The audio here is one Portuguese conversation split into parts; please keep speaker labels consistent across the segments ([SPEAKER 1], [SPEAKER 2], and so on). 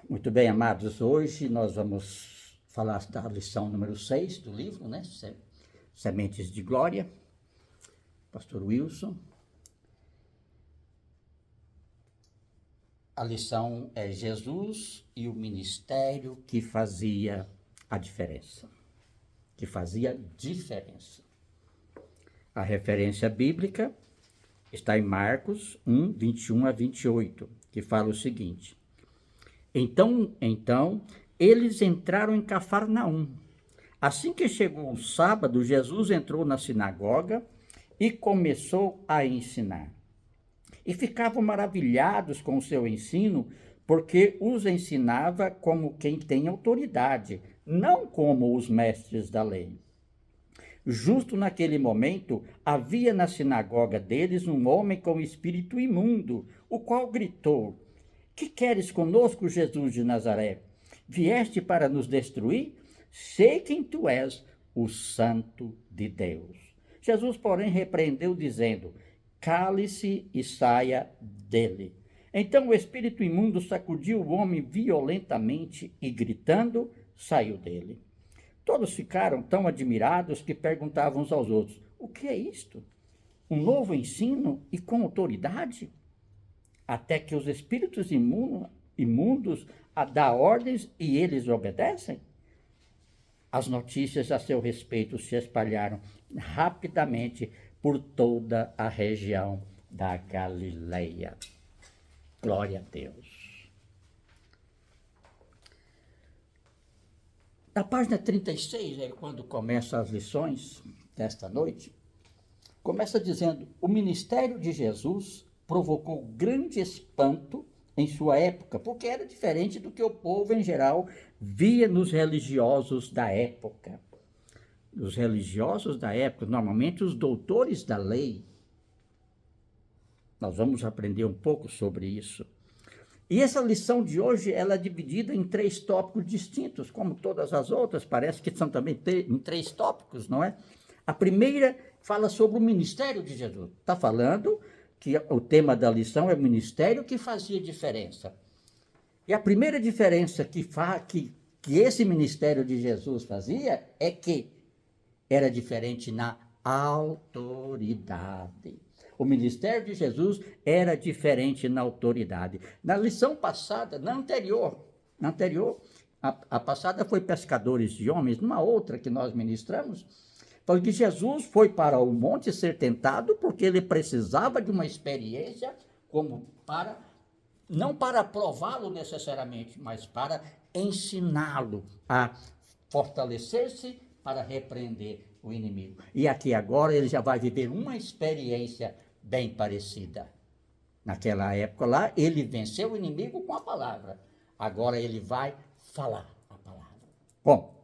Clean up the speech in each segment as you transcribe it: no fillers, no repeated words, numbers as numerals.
[SPEAKER 1] Muito bem, amados, hoje nós vamos falar da lição número 6 do livro, né? Sementes de Glória, Pastor Wilson. A lição é Jesus e o ministério que fazia a diferença. Que fazia diferença. A referência bíblica está em Marcos 1, 21 a 28, que fala o seguinte: Então, eles entraram em Cafarnaum. Assim que chegou o sábado, Jesus entrou na sinagoga e começou a ensinar. E ficavam maravilhados com o seu ensino, porque os ensinava como quem tem autoridade, não como os mestres da lei. Justo naquele momento, havia na sinagoga deles um homem com espírito imundo, o qual gritou: Que queres conosco, Jesus de Nazaré? Vieste para nos destruir? Sei quem tu és, o Santo de Deus. Jesus, porém, repreendeu, dizendo: Cale-se e saia dele. Então o espírito imundo sacudiu o homem violentamente e, gritando, saiu dele. Todos ficaram tão admirados que perguntavam uns aos outros: O que é isto? Um novo ensino e com autoridade? Até que os espíritos imundos dão ordens e eles obedecem? As notícias a seu respeito se espalharam rapidamente por toda a região da Galileia. Glória a Deus. Na página 36, é quando começam as lições desta noite, começa dizendo: o ministério de Jesus provocou grande espanto em sua época, porque era diferente do que o povo em geral via nos religiosos da época. Os religiosos da época, normalmente os doutores da lei, nós vamos aprender um pouco sobre isso. E essa lição de hoje, ela é dividida em 3 tópicos distintos, como todas as outras, parece que são também em 3 tópicos, não é? A primeira fala sobre o ministério de Jesus. Está falando que o tema da lição é o ministério que fazia diferença. E a primeira diferença que esse ministério de Jesus fazia é que era diferente na autoridade. O ministério de Jesus era diferente na autoridade. Na lição passada, na anterior, a passada foi pescadores de homens, numa outra que nós ministramos, falou que Jesus foi para o monte ser tentado porque ele precisava de uma experiência não para prová-lo necessariamente, mas para ensiná-lo a fortalecer-se para repreender o inimigo. E aqui agora ele já vai viver uma experiência bem parecida. Naquela época lá, ele venceu o inimigo com a palavra. Agora ele vai falar a palavra. Bom,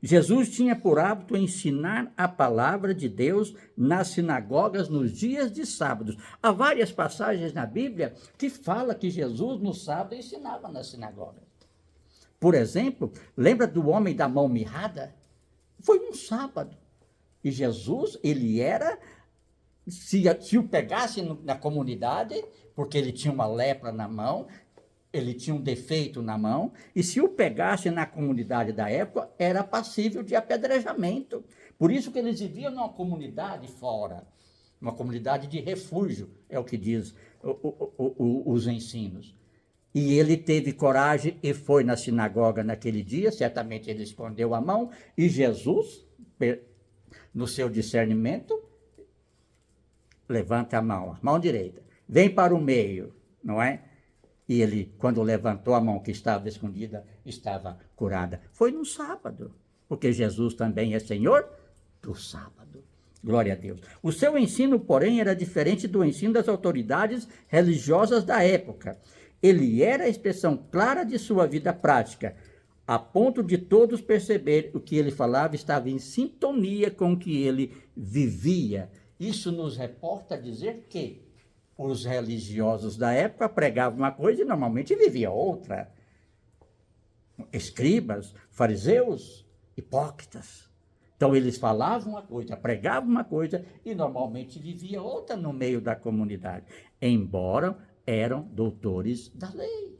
[SPEAKER 1] Jesus tinha por hábito ensinar a palavra de Deus nas sinagogas nos dias de sábados. Há várias passagens na Bíblia que falam que Jesus no sábado ensinava nas sinagogas. Por exemplo, lembra do homem da mão mirrada? Foi um sábado. E Jesus, ele era, se o pegasse na comunidade, porque ele tinha uma lepra na mão, ele tinha um defeito na mão, e se o pegasse na comunidade da época, era passível de apedrejamento. Por isso que eles viviam numa comunidade fora, uma comunidade de refúgio, é o que diz os ensinos. E ele teve coragem e foi na sinagoga naquele dia, certamente ele escondeu a mão, e Jesus, no seu discernimento, levanta a mão direita, vem para o meio, não é? E ele, quando levantou a mão que estava escondida, estava curada. Foi no sábado, porque Jesus também é Senhor do sábado. Glória a Deus. O seu ensino, porém, era diferente do ensino das autoridades religiosas da época. Ele era a expressão clara de sua vida prática, a ponto de todos perceber o que ele falava estava em sintonia com o que ele vivia. Isso nos reporta a dizer que os religiosos da época pregavam uma coisa e normalmente viviam outra. Escribas, fariseus, hipócritas. Então eles falavam uma coisa, pregavam uma coisa e normalmente viviam outra no meio da comunidade, embora eram doutores da lei.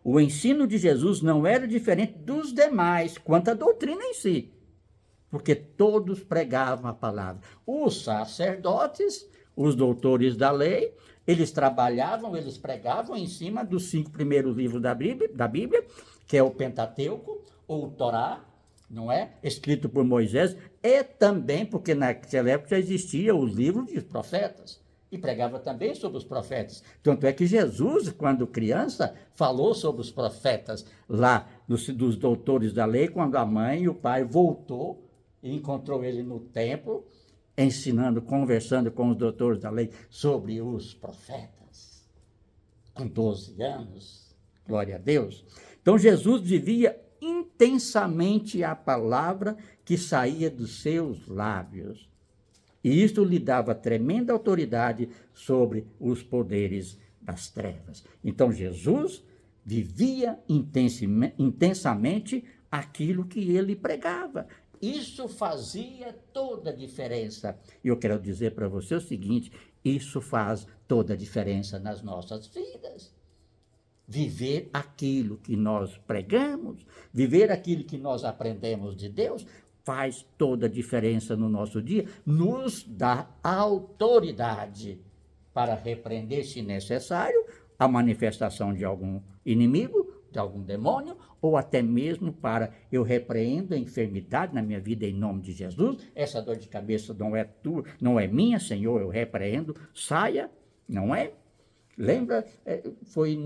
[SPEAKER 1] O ensino de Jesus não era diferente dos demais quanto à doutrina em si, porque todos pregavam a palavra. Os sacerdotes, os doutores da lei, eles trabalhavam, eles pregavam em cima dos 5 primeiros livros da Bíblia, que é o Pentateuco, ou o Torá, não é? Escrito por Moisés, e também, porque naquela época já existiam os livros dos profetas, e pregava também sobre os profetas. Tanto é que Jesus, quando criança, falou sobre os profetas lá, dos doutores da lei, quando a mãe e o pai voltou e encontrou ele no templo, ensinando, conversando com os doutores da lei sobre os profetas, com 12 anos, glória a Deus. Então Jesus vivia intensamente a palavra que saía dos seus lábios. E isso lhe dava tremenda autoridade sobre os poderes das trevas. Então Jesus vivia intensamente aquilo que ele pregava. Isso fazia toda a diferença. E eu quero dizer para você o seguinte: isso faz toda a diferença nas nossas vidas. Viver aquilo que nós pregamos, viver aquilo que nós aprendemos de Deus, faz toda a diferença no nosso dia, nos dá autoridade para repreender, se necessário, a manifestação de algum inimigo, de algum demônio, ou até mesmo para eu repreendo a enfermidade na minha vida em nome de Jesus. Essa dor de cabeça não é tua, não é minha, Senhor, eu repreendo, saia, não é? Lembra, foi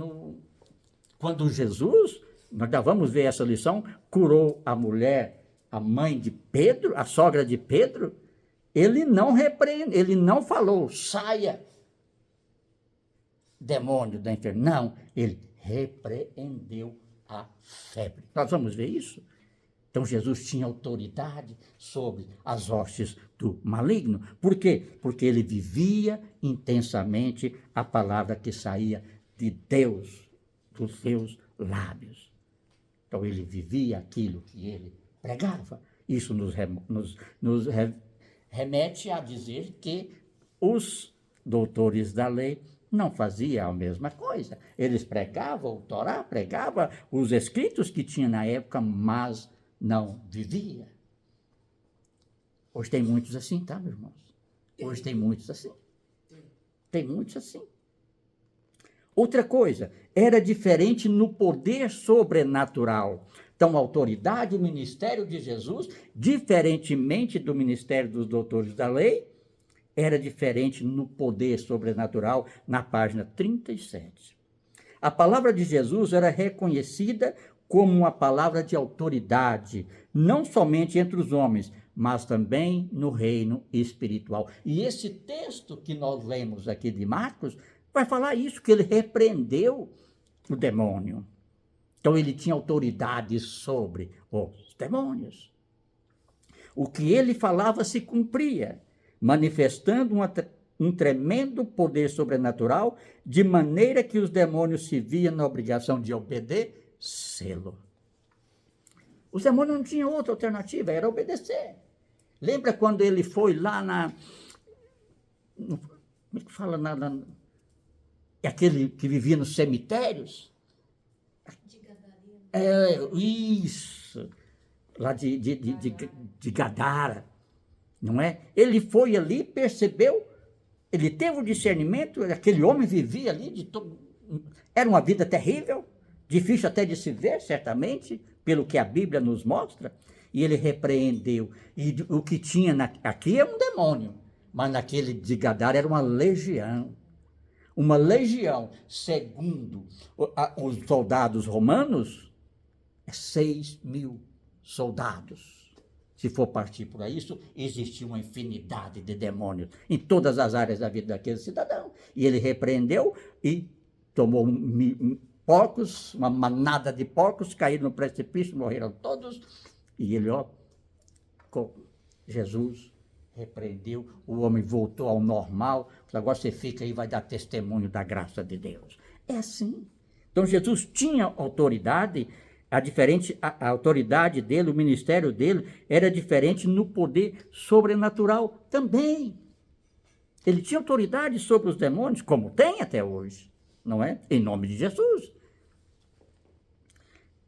[SPEAKER 1] quando Jesus, nós já vamos ver essa lição, curou a mulher, a mãe de Pedro, a sogra de Pedro, ele não repreendeu, ele não falou, saia, demônio da enfermidade. Não, ele repreendeu a febre. Nós vamos ver isso? Então Jesus tinha autoridade sobre as hostes do maligno. Por quê? Porque ele vivia intensamente a palavra que saía de Deus, dos seus lábios. Então ele vivia aquilo que ele pregava. Isso nos remete a dizer que os doutores da lei não faziam a mesma coisa. Eles pregavam o Torá, pregavam os escritos que tinha na época, mas não vivia. Hoje tem muitos assim, tá, meus irmãos? Hoje tem muitos assim. Tem muitos assim. Outra coisa, era diferente no poder sobrenatural. Então, a autoridade, o ministério de Jesus, diferentemente do ministério dos doutores da lei, era diferente no poder sobrenatural, na página 37. A palavra de Jesus era reconhecida como uma palavra de autoridade, não somente entre os homens, mas também no reino espiritual. E esse texto que nós lemos aqui de Marcos vai falar isso, que ele repreendeu o demônio. Então ele tinha autoridade sobre os demônios. O que ele falava se cumpria, manifestando um tremendo poder sobrenatural, de maneira que os demônios se viam na obrigação de obedecê-lo. Os demônios não tinham outra alternativa, era obedecer. Lembra quando ele foi lá como é que fala? Aquele que vivia nos cemitérios? Isso. Lá de Gadara. Não é? Ele foi ali, percebeu, ele teve o discernimento, aquele homem vivia ali, era uma vida terrível, difícil até de se ver, certamente, pelo que a Bíblia nos mostra, e ele repreendeu. E o que tinha aqui é um demônio, mas naquele de Gadara era uma legião. Uma legião, segundo os soldados romanos, é 6.000 soldados. Se for partir por isso, existia uma infinidade de demônios em todas as áreas da vida daquele cidadão. E ele repreendeu e tomou porcos, uma manada de porcos, caíram no precipício, morreram todos. E ele, Jesus repreendeu, o homem voltou ao normal. Agora você fica aí e vai dar testemunho da graça de Deus. É assim. Então Jesus tinha autoridade. A autoridade dele, o ministério dele, era diferente no poder sobrenatural também. Ele tinha autoridade sobre os demônios, como tem até hoje, não é? Em nome de Jesus.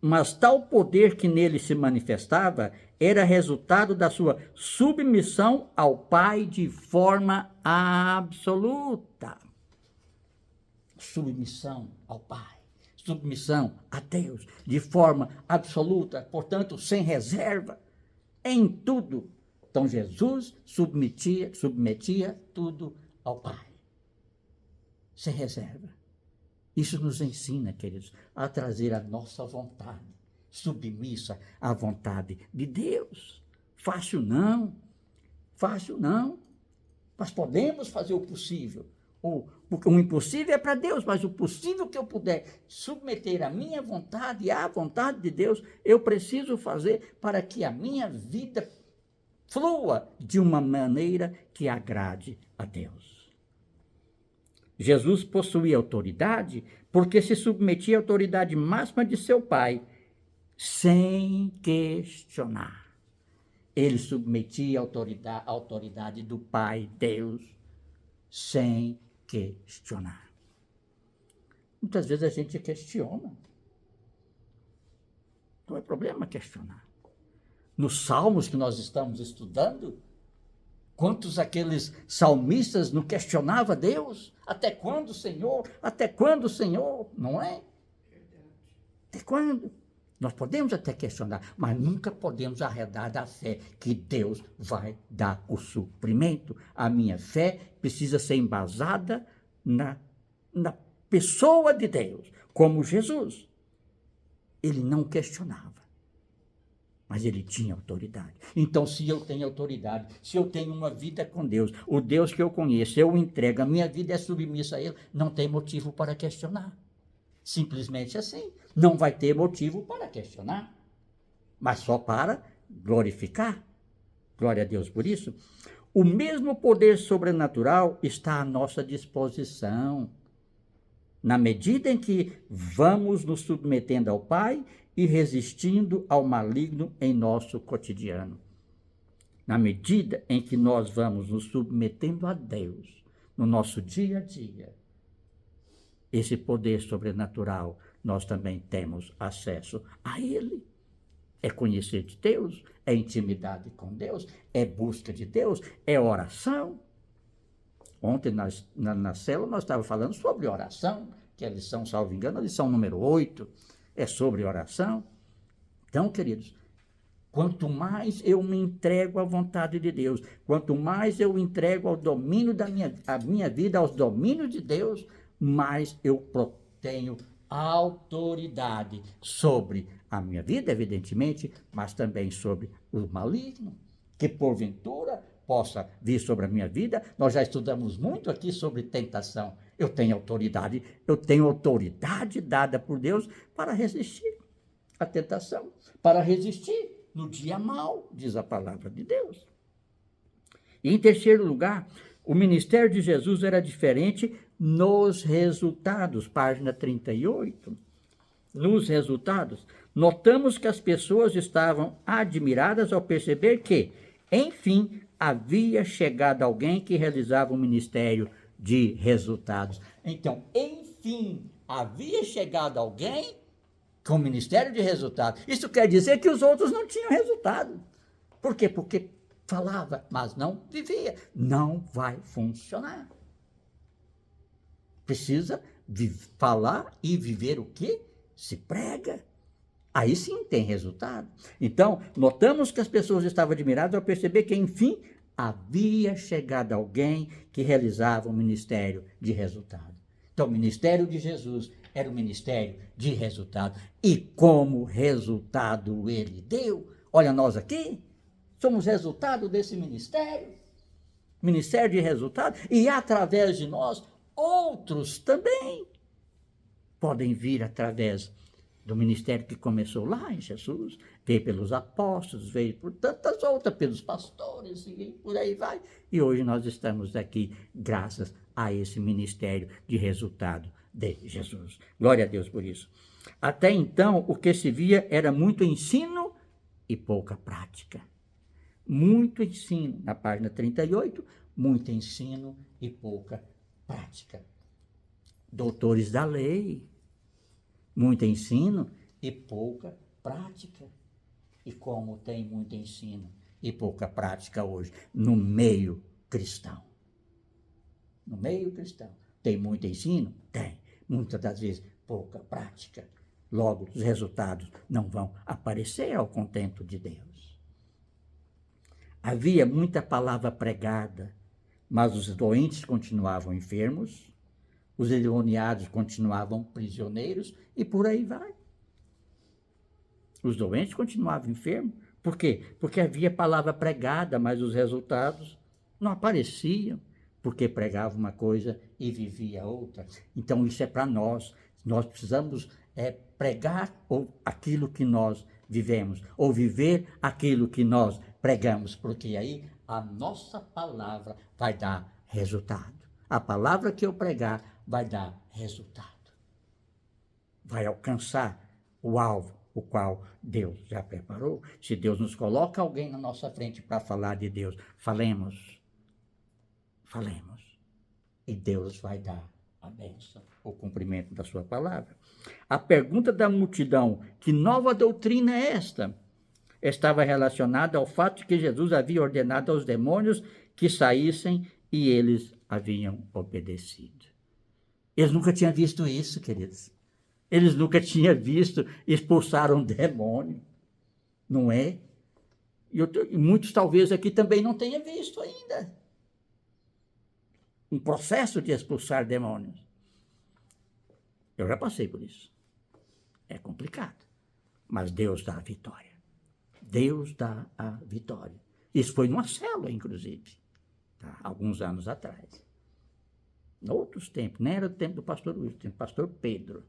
[SPEAKER 1] mas tal poder que nele se manifestava era resultado da sua submissão ao Pai de forma absoluta. Submissão ao Pai, submissão a Deus de forma absoluta, portanto, sem reserva, em tudo. Então, Jesus submetia tudo ao Pai, sem reserva. Isso nos ensina, queridos, a trazer a nossa vontade submissa à vontade de Deus. Fácil não, mas podemos fazer o possível. Porque o impossível é para Deus, mas o possível que eu puder submeter a minha vontade à vontade de Deus, eu preciso fazer para que a minha vida flua de uma maneira que agrade a Deus. Jesus possuía autoridade porque se submetia à autoridade máxima de seu Pai, sem questionar. Ele submetia à autoridade do Pai, Deus, sem questionar. Muitas vezes a gente questiona. Não é problema questionar. Nos salmos que nós estamos estudando, quantos aqueles salmistas não questionavam Deus? Até quando, Senhor? Até quando, Senhor? Não é? Até quando? Nós podemos até questionar, mas nunca podemos arredar da fé que Deus vai dar o suprimento. A minha fé precisa ser embasada na pessoa de Deus, como Jesus. Ele não questionava, mas ele tinha autoridade. Então, se eu tenho autoridade, se eu tenho uma vida com Deus, o Deus que eu conheço, eu entrego, a minha vida é submissa a Ele, não tem motivo para questionar. Simplesmente assim. Não vai ter motivo para questionar, mas só para glorificar. Glória a Deus por isso. O mesmo poder sobrenatural está à nossa disposição, na medida em que vamos nos submetendo ao Pai e resistindo ao maligno em nosso cotidiano. Na medida em que nós vamos nos submetendo a Deus no nosso dia a dia, esse poder sobrenatural, nós também temos acesso a ele. É conhecer de Deus, é intimidade com Deus, é busca de Deus, é oração. Ontem, na célula, nós estávamos falando sobre oração, que é a lição, salvo engano, a lição número 8, é sobre oração. Então, queridos, quanto mais eu me entrego à vontade de Deus, quanto mais eu entrego ao domínio a minha vida, aos domínios de Deus, mais eu tenho autoridade sobre a minha vida, evidentemente, mas também sobre o maligno, que porventura possa vir sobre a minha vida. Nós já estudamos muito aqui sobre tentação. Eu tenho autoridade dada por Deus para resistir à tentação, para resistir no dia mau, diz a palavra de Deus. E em terceiro lugar, o ministério de Jesus era diferente nos resultados, página 38. Nos resultados, notamos que as pessoas estavam admiradas ao perceber que, enfim, havia chegado alguém que realizava um ministério de resultados. Então, enfim, havia chegado alguém com ministério de resultados. Isso quer dizer que os outros não tinham resultado. Por quê? Porque falava, mas não vivia. Não vai funcionar. Precisa falar e viver o que se prega. Aí sim tem resultado. Então, notamos que as pessoas estavam admiradas ao perceber que, enfim, havia chegado alguém que realizava um ministério de resultado. Então, o ministério de Jesus era um ministério de resultado. E como resultado ele deu, olha nós aqui, somos resultado desse ministério de resultado, e através de nós, outros também podem vir através do ministério que começou lá em Jesus, veio pelos apóstolos, veio por tantas outras, pelos pastores, e por aí vai. E hoje nós estamos aqui graças a esse ministério de resultado de Jesus. Glória a Deus por isso. Até então, o que se via era muito ensino e pouca prática. Muito ensino, na página 38, muito ensino e pouca prática. Doutores da lei, muito ensino e pouca prática. E como tem muito ensino e pouca prática hoje no meio cristão. No meio cristão. Tem muito ensino? Tem. Muitas das vezes pouca prática. Logo, os resultados não vão aparecer ao contento de Deus. Havia muita palavra pregada, mas os doentes continuavam enfermos, os endemoniados continuavam prisioneiros e por aí vai. Os doentes continuavam enfermos. Por quê? Porque havia palavra pregada, mas os resultados não apareciam, porque pregava uma coisa e vivia outra. Então isso é para nós. Nós precisamos pregar aquilo que nós vivemos, ou viver aquilo que nós pregamos, porque aí a nossa palavra vai dar resultado. A palavra que eu pregar vai dar resultado. Vai alcançar o alvo, o qual Deus já preparou. Se Deus nos coloca alguém na nossa frente para falar de Deus, falemos. E Deus vai dar a bênção, o cumprimento da sua palavra. A pergunta da multidão, que nova doutrina é esta? Estava relacionada ao fato de que Jesus havia ordenado aos demônios que saíssem e eles haviam obedecido. Eles nunca tinham visto isso, queridos. Eles nunca tinham visto expulsar um demônio, não é? E muitos talvez aqui também não tenham visto ainda um processo de expulsar demônios. Eu já passei por isso. É complicado, mas Deus dá a vitória. Deus dá a vitória. Isso foi numa célula, inclusive, tá? Alguns anos atrás. Em outros tempos, nem era o tempo do pastor Luiz, tempo do pastor Pedro.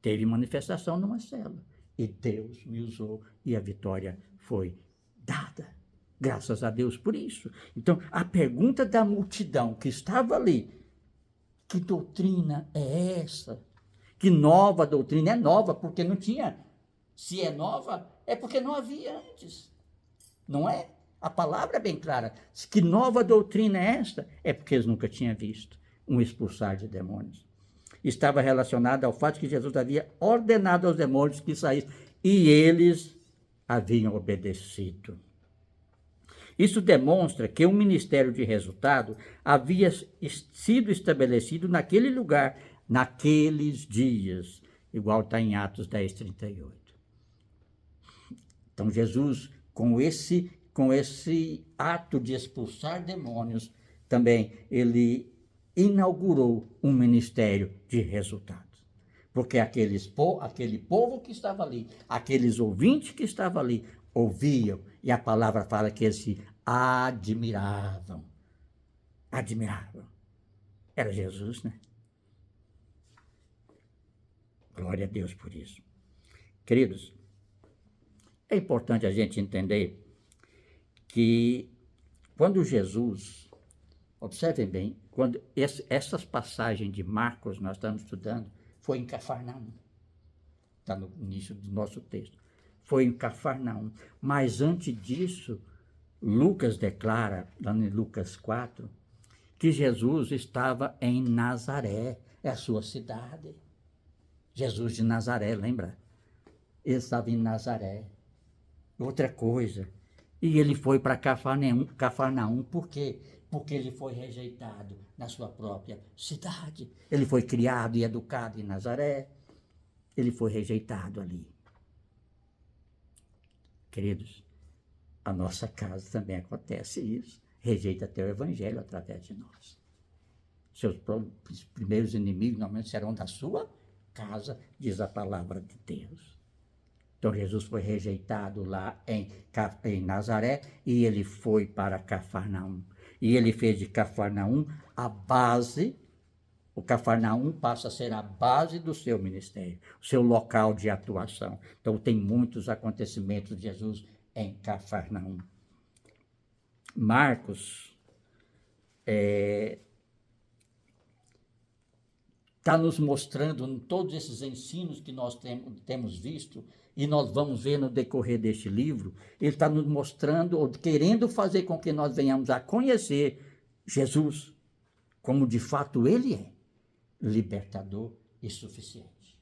[SPEAKER 1] Teve manifestação numa célula. E Deus me usou e a vitória foi dada. Graças a Deus por isso. Então, a pergunta da multidão que estava ali, que doutrina é essa? Que nova doutrina? É nova porque não tinha. Se é nova, é porque não havia antes. Não é? A palavra é bem clara. Que nova doutrina é esta? É porque eles nunca tinham visto um expulsar de demônios. Estava relacionada ao fato que Jesus havia ordenado aos demônios que saíssem e eles haviam obedecido. Isso demonstra que um ministério de resultado havia sido estabelecido naquele lugar, naqueles dias, igual está em Atos 10:38. Então Jesus, com esse ato de expulsar demônios, também ele inaugurou um ministério de resultados. Porque aquele povo que estava ali, aqueles ouvintes que estavam ali, ouviam, e a palavra fala que eles se admiravam. Admiravam. Era Jesus, né? Glória a Deus por isso. Queridos, é importante a gente entender que quando Jesus, observem bem, quando essas passagens de Marcos nós estamos estudando, foi em Cafarnaum. Está no início do nosso texto. Foi em Cafarnaum. Mas antes disso, Lucas declara, lá em Lucas 4, que Jesus estava em Nazaré, é a sua cidade. Jesus de Nazaré, lembra? Ele estava em Nazaré. Outra coisa, e ele foi para Cafarnaum, por quê? Porque ele foi rejeitado na sua própria cidade. Ele foi criado e educado em Nazaré. Ele foi rejeitado ali. Queridos, a nossa casa também acontece isso. Rejeita até o evangelho através de nós. Seus primeiros inimigos normalmente serão da sua casa, diz a palavra de Deus. Então Jesus foi rejeitado lá em Nazaré e ele foi para Cafarnaum. E ele fez de Cafarnaum a base. O Cafarnaum passa a ser a base do seu ministério, o seu local de atuação. Então tem muitos acontecimentos de Jesus em Cafarnaum. Marcos está nos mostrando em todos esses ensinos que nós temos visto, e nós vamos ver no decorrer deste livro, ele está nos mostrando, ou querendo fazer com que nós venhamos a conhecer Jesus, como de fato ele é, libertador e suficiente.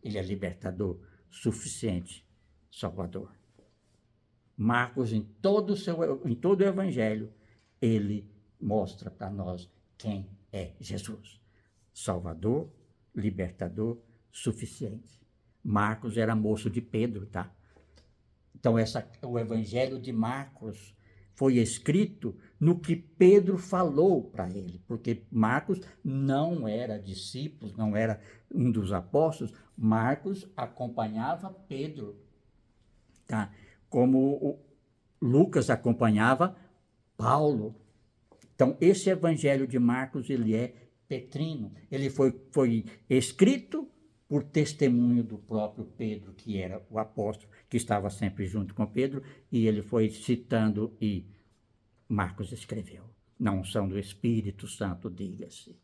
[SPEAKER 1] Ele é libertador, suficiente, salvador. Marcos, em todo o evangelho, ele mostra para nós quem é Jesus. Salvador, libertador, suficiente. Marcos era moço de Pedro, tá? Então, o evangelho de Marcos foi escrito no que Pedro falou para ele, porque Marcos não era discípulo, não era um dos apóstolos. Marcos acompanhava Pedro, tá? Como Lucas acompanhava Paulo. Então, esse evangelho de Marcos, ele é petrino. Ele foi escrito por testemunho do próprio Pedro, que era o apóstolo, que estava sempre junto com Pedro, e ele foi citando e Marcos escreveu. Na unção do Espírito Santo, diga-se.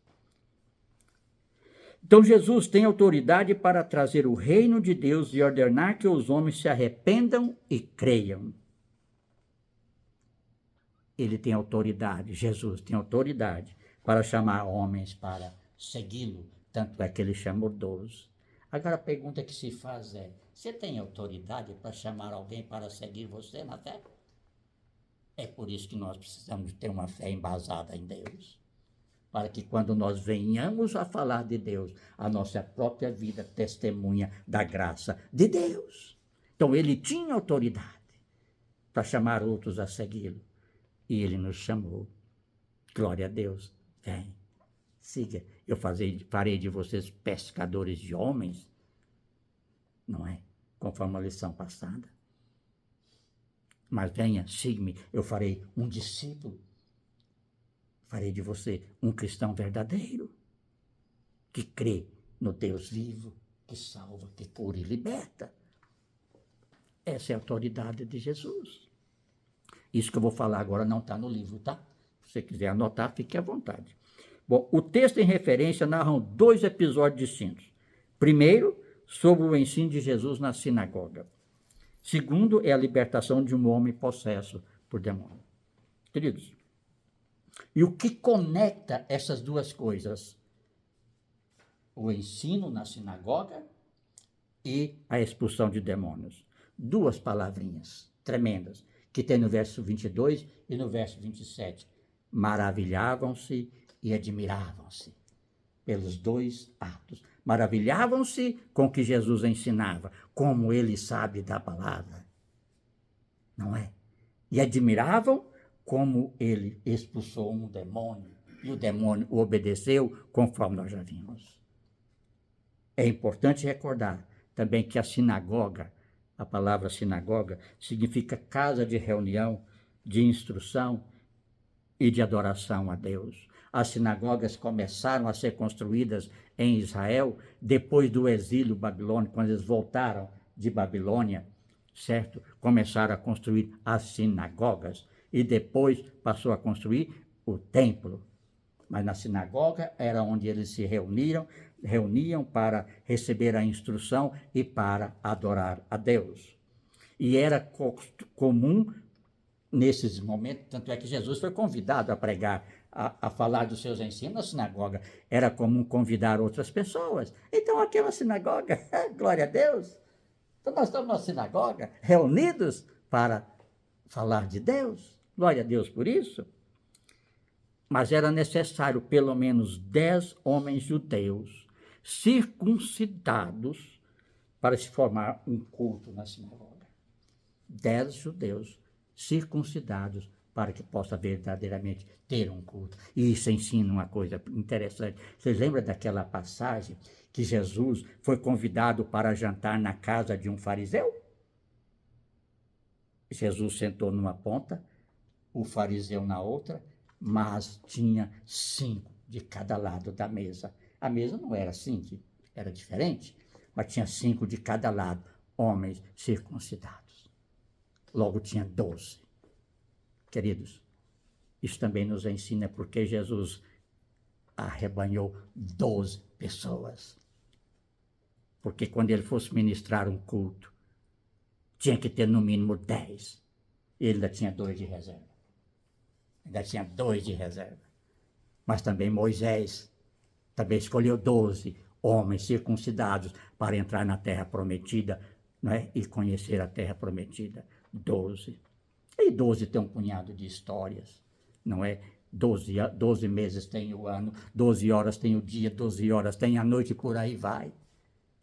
[SPEAKER 1] Então, Jesus tem autoridade para trazer o reino de Deus e ordenar que os homens se arrependam e creiam. Ele tem autoridade, Jesus tem autoridade para chamar homens para segui-lo. Tanto é que ele chamou 12. Agora a pergunta que se faz é: você tem autoridade para chamar alguém para seguir você na fé? É por isso que nós precisamos ter uma fé embasada em Deus. Para que quando nós venhamos a falar de Deus, a nossa própria vida testemunha da graça de Deus. Então ele tinha autoridade para chamar outros a segui-lo. E ele nos chamou. Glória a Deus. Vem, siga. Eu farei de vocês pescadores de homens. Não é? Conforme a lição passada. Mas venha, siga-me. Eu farei um discípulo. Farei de você um cristão verdadeiro. Que crê no Deus vivo, que salva, que cura e liberta. Essa é a autoridade de Jesus. Isso que eu vou falar agora não está no livro, tá? Se você quiser anotar, fique à vontade. Bom, o texto em referência narram 2 episódios distintos. Primeiro, sobre o ensino de Jesus na sinagoga. Segundo, é a libertação de um homem possesso por demônio. Queridos, e o que conecta essas duas coisas? O ensino na sinagoga e a expulsão de demônios. 2 palavrinhas tremendas, que tem no verso 22 e no verso 27. Maravilhavam-se e admiravam-se pelos 2 atos. Maravilhavam-se com o que Jesus ensinava, como ele sabe da palavra. Não é? E admiravam como ele expulsou um demônio, e o demônio obedeceu, conforme nós já vimos. É importante recordar também que a sinagoga, a palavra sinagoga, significa casa de reunião, de instrução e de adoração a Deus. As sinagogas começaram a ser construídas em Israel depois do exílio babilônico, quando eles voltaram de Babilônia, certo? Começaram a construir as sinagogas e depois passou a construir o templo. Mas na sinagoga era onde eles se reuniam para receber a instrução e para adorar a Deus. E era comum nesses momentos, tanto é que Jesus foi convidado a pregar, a falar dos seus ensinos na sinagoga. Era comum convidar outras pessoas. Então aquela sinagoga, glória a Deus. Então nós estamos na sinagoga, reunidos para falar de Deus. Glória a Deus por isso. Mas era necessário pelo menos 10 homens judeus circuncidados para se formar um culto na sinagoga. 10 judeus circuncidados para que possa verdadeiramente ter um culto. E isso ensina uma coisa interessante. Vocês lembram daquela passagem que Jesus foi convidado para jantar na casa de um fariseu? Jesus sentou numa ponta, o fariseu na outra, mas tinha 5 de cada lado da mesa. A mesa não era assim, era diferente, mas tinha 5 de cada lado, homens circuncidados. Logo tinha 12. Queridos, isso também nos ensina porque Jesus arrebanhou 12 pessoas. Porque quando ele fosse ministrar um culto, tinha que ter no mínimo 10. Ele ainda tinha 2 de reserva. Ainda tinha 2 de reserva. Mas também Moisés também escolheu 12 homens circuncidados para entrar na terra prometida, não é? E conhecer a terra prometida. 12. E 12 tem um punhado de histórias, não é? 12 meses tem o ano, 12 horas tem o dia, 12 horas tem a noite, e por aí vai.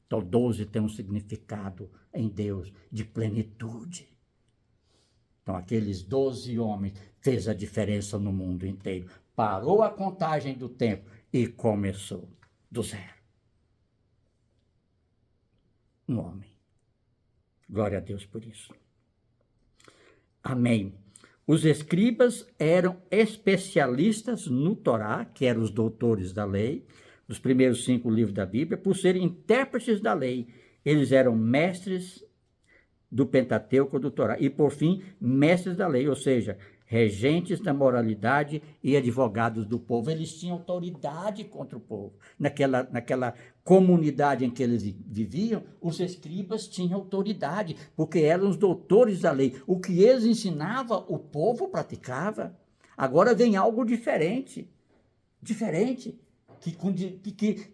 [SPEAKER 1] Então, 12 tem um significado em Deus de plenitude. Então, aqueles 12 homens fez a diferença no mundo inteiro. Parou a contagem do tempo e começou do zero. Um homem. Glória a Deus por isso. Amém. Os escribas eram especialistas no Torá, que eram os doutores da lei, dos primeiros 5 livros da Bíblia, por serem intérpretes da lei. Eles eram mestres do Pentateuco, do Torá, e por fim, mestres da lei, ou seja, regentes da moralidade e advogados do povo. Eles tinham autoridade contra o povo. Naquela comunidade em que eles viviam, os escribas tinham autoridade, porque eram os doutores da lei. O que eles ensinavam, o povo praticava. Agora vem algo diferente,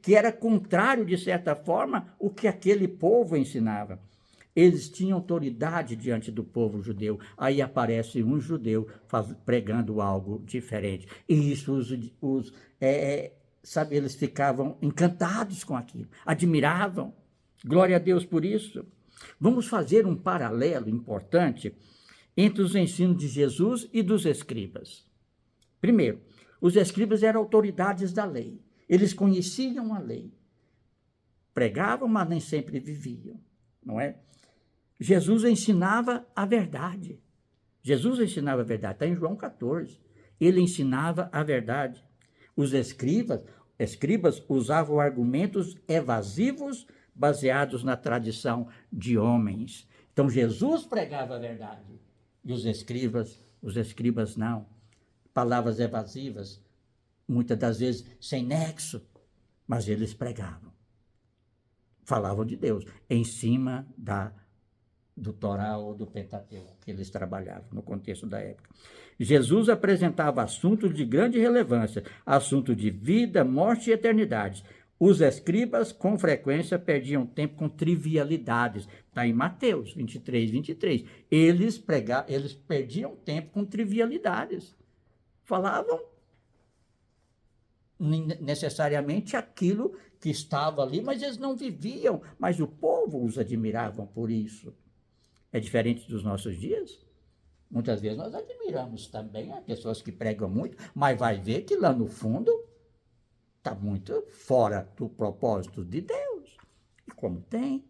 [SPEAKER 1] que era contrário, de certa forma, o que aquele povo ensinava. Eles tinham autoridade diante do povo judeu. Aí aparece um judeu pregando algo diferente. E isso eles ficavam encantados com aquilo, admiravam. Glória a Deus por isso. Vamos fazer um paralelo importante entre os ensinos de Jesus e dos escribas. Primeiro, os escribas eram autoridades da lei. Eles conheciam a lei. Pregavam, mas nem sempre viviam, não é? Jesus ensinava a verdade. Jesus ensinava a verdade. Está em João 14. Ele ensinava a verdade. Os escribas usavam argumentos evasivos baseados na tradição de homens. Então, Jesus pregava a verdade. E os escribas não. Palavras evasivas, muitas das vezes sem nexo, mas eles pregavam. Falavam de Deus em cima do Torá ou do Pentateuco que eles trabalhavam no contexto da época. Jesus apresentava assuntos de grande relevância, assuntos de vida, morte e eternidade. Os escribas, com frequência, perdiam tempo com trivialidades. Está em Mateus 23, 23. Eles perdiam tempo com trivialidades. Falavam necessariamente aquilo que estava ali, mas eles não viviam. Mas o povo os admirava por isso. É diferente dos nossos dias? Muitas vezes nós admiramos também as pessoas que pregam muito, mas vai ver que lá no fundo está muito fora do propósito de Deus. E como tem?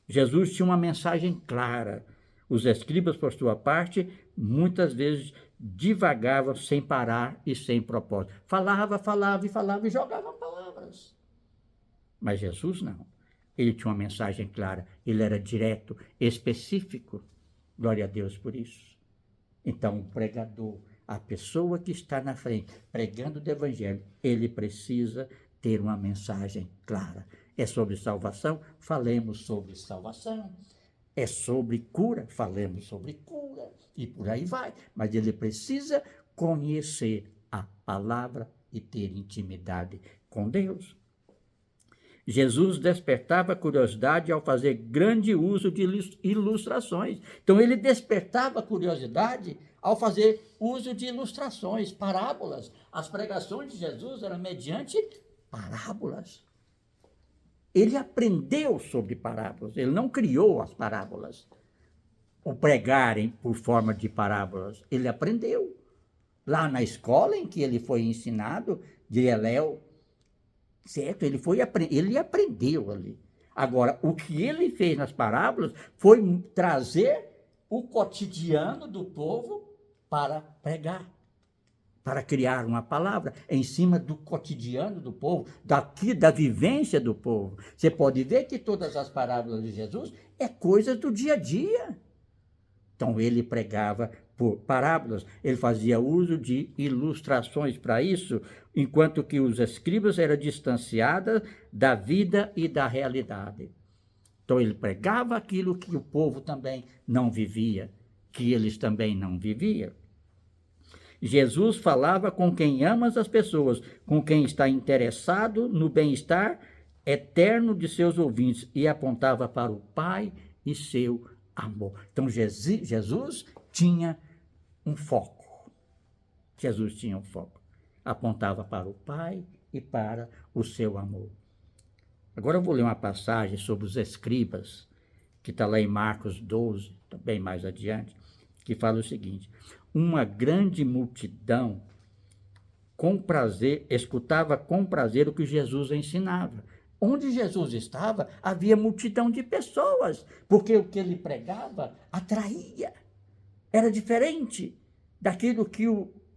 [SPEAKER 1] Jesus tinha uma mensagem clara. Os escribas, por sua parte, muitas vezes divagavam sem parar e sem propósito. Falava e jogavam palavras. Mas Jesus não. Ele tinha uma mensagem clara, ele era direto, específico. Glória a Deus por isso. Então, o pregador, a pessoa que está na frente, pregando o evangelho, ele precisa ter uma mensagem clara. É sobre salvação? Falemos sobre salvação. É sobre cura? Falemos sobre cura. E por aí vai. Mas ele precisa conhecer a palavra e ter intimidade com Deus. Jesus despertava curiosidade ao fazer grande uso de ilustrações. Então, ele despertava curiosidade ao fazer uso de ilustrações, parábolas. As pregações de Jesus eram mediante parábolas. Ele aprendeu sobre parábolas, ele não criou as parábolas, o pregarem por forma de parábolas. Ele aprendeu. Lá na escola em que ele foi ensinado, de Eléu, certo? Ele aprendeu ali. Agora, o que ele fez nas parábolas foi trazer o cotidiano do povo para pregar, para criar uma palavra em cima do cotidiano do povo, da vivência do povo. Você pode ver que todas as parábolas de Jesus é coisa do dia a dia. Então, ele pregava por parábolas, ele fazia uso de ilustrações para isso, enquanto que os escribas eram distanciados da vida e da realidade. Então, ele pregava aquilo que o povo também não vivia, que eles também não viviam. Jesus falava com quem ama as pessoas, com quem está interessado no bem-estar eterno de seus ouvintes e apontava para o Pai e seu amor. Então Jesus tinha um foco. Jesus tinha um foco. Apontava para o Pai e para o seu amor. Agora eu vou ler uma passagem sobre os escribas, que está lá em Marcos 12, bem mais adiante, que fala o seguinte: uma grande multidão com prazer, escutava com prazer o que Jesus ensinava. Onde Jesus estava, havia multidão de pessoas, porque o que ele pregava atraía. Era diferente daquilo que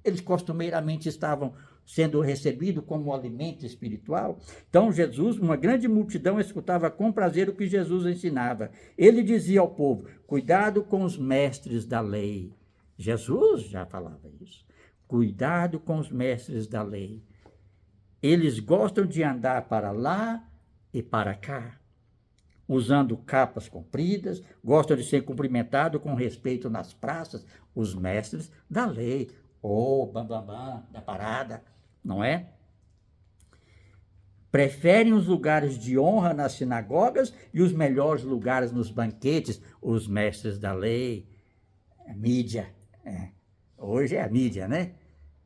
[SPEAKER 1] eles costumeiramente estavam sendo recebidos como alimento espiritual. Então Jesus, uma grande multidão, escutava com prazer o que Jesus ensinava. Ele dizia ao povo: cuidado com os mestres da lei. Jesus já falava isso. Cuidado com os mestres da lei. Eles gostam de andar para lá e para cá, usando capas compridas, gostam de ser cumprimentados com respeito nas praças, os mestres da lei. Bambambam da parada, não é? Preferem os lugares de honra nas sinagogas e os melhores lugares nos banquetes, os mestres da lei. A mídia, hoje é a mídia, né?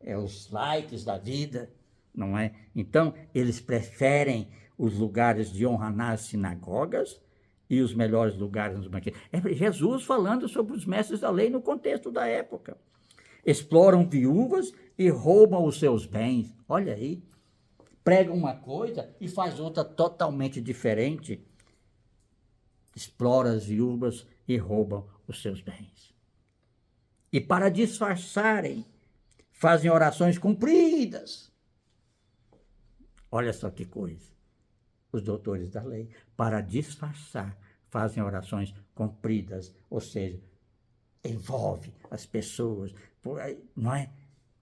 [SPEAKER 1] É os likes da vida, não é? Então, eles preferem os lugares de honra nas sinagogas e os melhores lugares nos banquetes. É Jesus falando sobre os mestres da lei no contexto da época. Exploram viúvas e roubam os seus bens. Olha aí. Pregam uma coisa e faz outra totalmente diferente. Exploram as viúvas e roubam os seus bens. E para disfarçarem, fazem orações compridas. Olha só que coisa. Os doutores da lei, para disfarçar, fazem orações compridas, ou seja, envolve as pessoas, não é?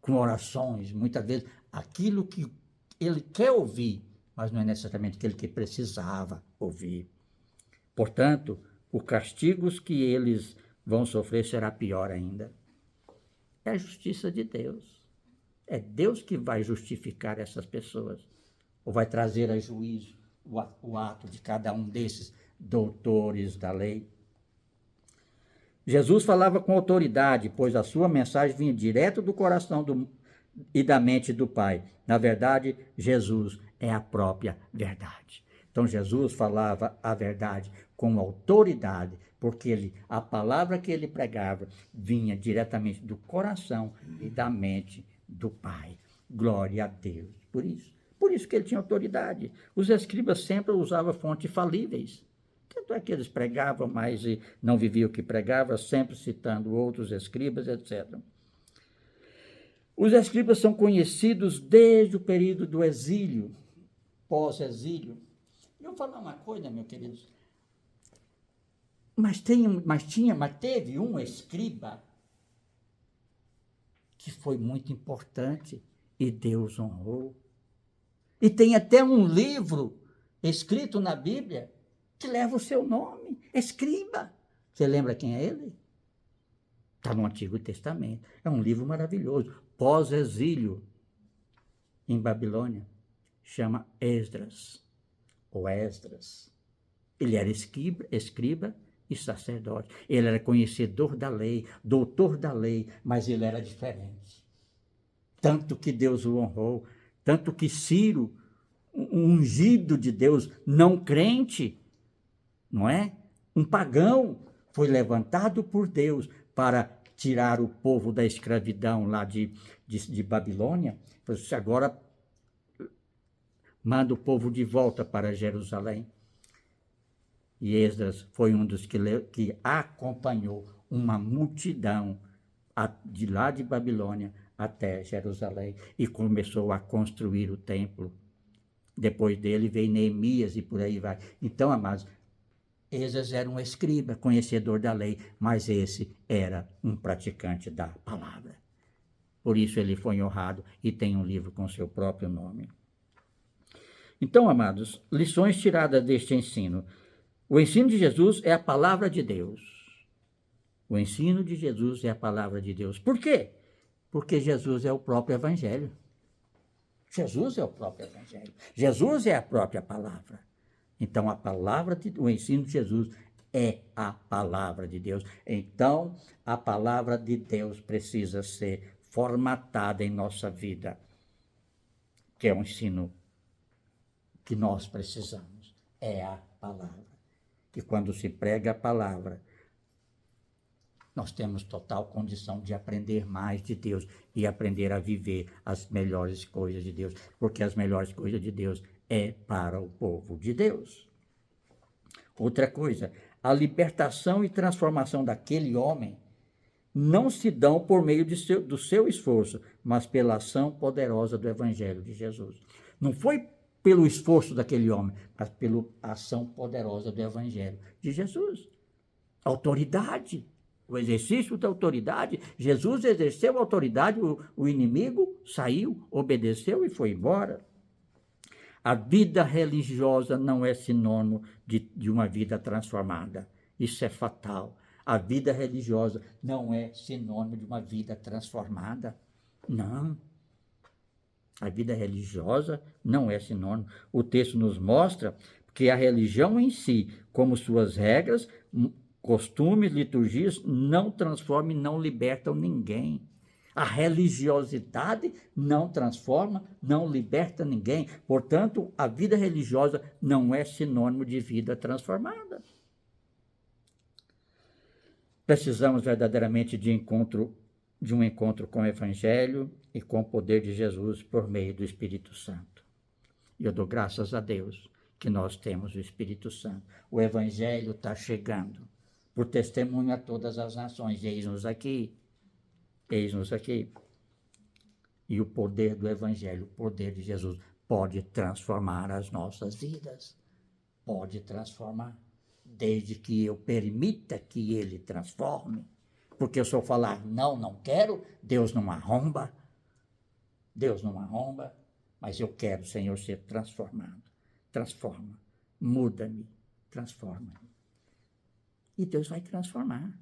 [SPEAKER 1] Com orações, muitas vezes, aquilo que ele quer ouvir, mas não é necessariamente aquilo que precisava ouvir. Portanto, os castigos que eles vão sofrer será pior ainda. É a justiça de Deus. É Deus que vai justificar essas pessoas, ou vai trazer a juízo o ato de cada um desses doutores da lei. Jesus falava com autoridade, pois a sua mensagem vinha direto do coração e da mente do Pai. Na verdade, Jesus é a própria verdade. Então, Jesus falava a verdade com autoridade, porque a palavra que ele pregava vinha diretamente do coração e da mente do Pai. Glória a Deus. Por isso que ele tinha autoridade. Os escribas sempre usavam fontes falíveis. Tanto é que eles pregavam, mas não viviam o que pregavam, sempre citando outros escribas, etc. Os escribas são conhecidos desde o período do exílio, pós-exílio. E eu vou falar uma coisa, meus queridos. Mas teve um escriba que foi muito importante e Deus honrou. E tem até um livro escrito na Bíblia que leva o seu nome, escriba. Você lembra quem é ele? Está no Antigo Testamento. É um livro maravilhoso, pós-exílio em Babilônia. Chama Esdras, ou Esdras. Ele era escriba e sacerdote. Ele era conhecedor da lei, doutor da lei, mas ele era diferente. Tanto que Deus o honrou, tanto que Ciro, um ungido de Deus, não crente, não é? Um pagão, foi levantado por Deus para tirar o povo da escravidão lá de Babilônia. Você agora manda o povo de volta para Jerusalém. E Esdras foi um dos que acompanhou uma multidão de lá de Babilônia até Jerusalém e começou a construir o templo. Depois dele veio Neemias e por aí vai. Então, amados, Esdras era um escriba, conhecedor da lei, mas esse era um praticante da palavra. Por isso ele foi honrado e tem um livro com seu próprio nome. Então, amados, lições tiradas deste ensino. O ensino de Jesus é a palavra de Deus. O ensino de Jesus é a palavra de Deus. Por quê? Porque Jesus é o próprio Evangelho. Jesus é o próprio Evangelho. Jesus é a própria palavra. Então, o ensino de Jesus é a palavra de Deus. Então, a palavra de Deus precisa ser formatada em nossa vida, que é o ensino que nós precisamos. É a palavra. E quando se prega a palavra, nós temos total condição de aprender mais de Deus e aprender a viver as melhores coisas de Deus, porque as melhores coisas de Deus é para o povo de Deus. Outra coisa, a libertação e transformação daquele homem não se dão por meio do seu esforço, mas pela ação poderosa do Evangelho de Jesus. Não foi pelo esforço daquele homem, mas pela ação poderosa do Evangelho de Jesus. Autoridade, o exercício da autoridade. Jesus exerceu a autoridade, o inimigo saiu, obedeceu e foi embora. A vida religiosa não é sinônimo de uma vida transformada. Isso é fatal. A vida religiosa não é sinônimo de uma vida transformada. Não. A vida religiosa não é sinônimo. O texto nos mostra que a religião em si, como suas regras, costumes, liturgias, não transformam e não libertam ninguém. A religiosidade não transforma, não liberta ninguém. Portanto, a vida religiosa não é sinônimo de vida transformada. Precisamos verdadeiramente de um encontro com o Evangelho e com o poder de Jesus por meio do Espírito Santo. E eu dou graças a Deus que nós temos o Espírito Santo. O Evangelho está chegando por testemunho a todas as nações. Eis-nos aqui. Eis-nos aqui. E o poder do Evangelho, o poder de Jesus, pode transformar as nossas vidas. Pode transformar. Desde que eu permita que ele transforme. Porque se eu falar não, não quero, Deus não arromba. Deus não arromba. Mas eu quero, Senhor, ser transformado. Transforma. Muda-me. Transforma-me. E Deus vai transformar.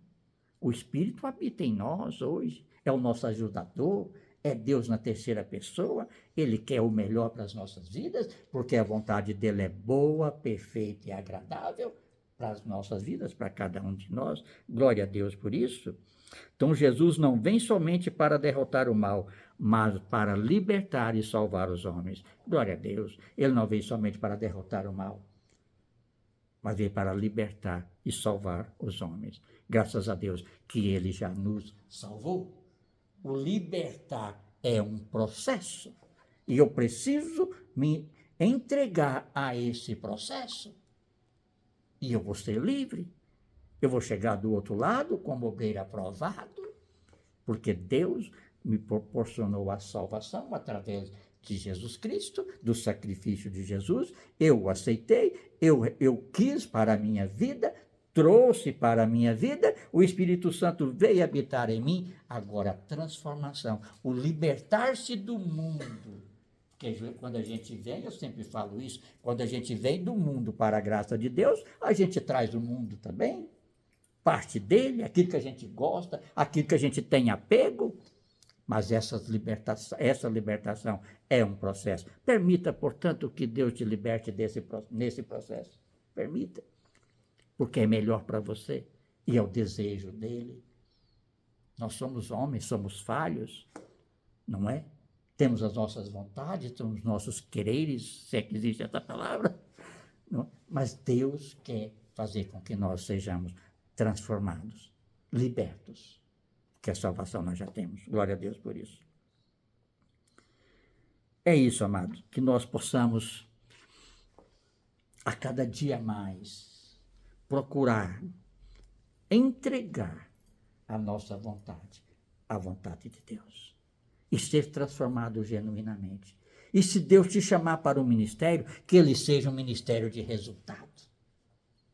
[SPEAKER 1] O Espírito habita em nós hoje. É o nosso ajudador. É Deus na terceira pessoa. Ele quer o melhor para as nossas vidas, porque a vontade dele é boa, perfeita e agradável para as nossas vidas, para cada um de nós. Glória a Deus por isso. Então, Jesus não vem somente para derrotar o mal, mas para libertar e salvar os homens. Glória a Deus. Ele não vem somente para derrotar o mal, mas veio para libertar e salvar os homens. Graças a Deus que ele já nos salvou. O libertar é um processo. E eu preciso me entregar a esse processo. E eu vou ser livre. Eu vou chegar do outro lado como obreiro aprovado, porque Deus me proporcionou a salvação através de Jesus Cristo, do sacrifício de Jesus. Eu o aceitei, eu quis para a minha vida, trouxe para a minha vida, o Espírito Santo veio habitar em mim. Agora, a transformação, o libertar-se do mundo. Porque quando a gente vem, eu sempre falo isso, quando a gente vem do mundo para a graça de Deus, a gente traz o mundo também, parte dele, aquilo que a gente gosta, aquilo que a gente tem apego. Mas essa libertação é um processo. Permita, portanto, que Deus te liberte nesse processo. Permita. Porque é melhor para você e é o desejo dele. Nós somos homens, somos falhos, não é? Temos as nossas vontades, temos os nossos quereres, se é que existe essa palavra. Não? Mas Deus quer fazer com que nós sejamos transformados, libertos. Que a salvação nós já temos. Glória a Deus por isso. É isso, amado, que nós possamos a cada dia mais procurar entregar a nossa vontade à vontade de Deus e ser transformado genuinamente. E se Deus te chamar para um ministério, que ele seja um ministério de resultado.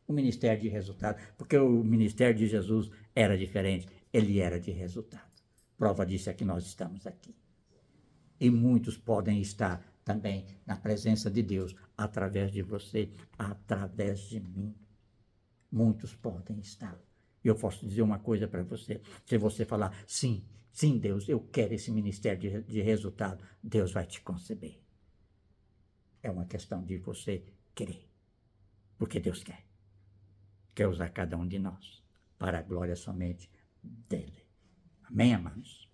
[SPEAKER 1] Um ministério de resultado, porque o ministério de Jesus era diferente, ele era de resultado. Prova disso é que nós estamos aqui. E muitos podem estar também na presença de Deus, através de você, através de mim. Muitos podem estar. Eu posso dizer uma coisa para você, se você falar, sim, sim, Deus, eu quero esse ministério de resultado, Deus vai te conceder. É uma questão de você querer. Porque Deus quer. Quer usar cada um de nós para a glória somente dele. Amém, amados?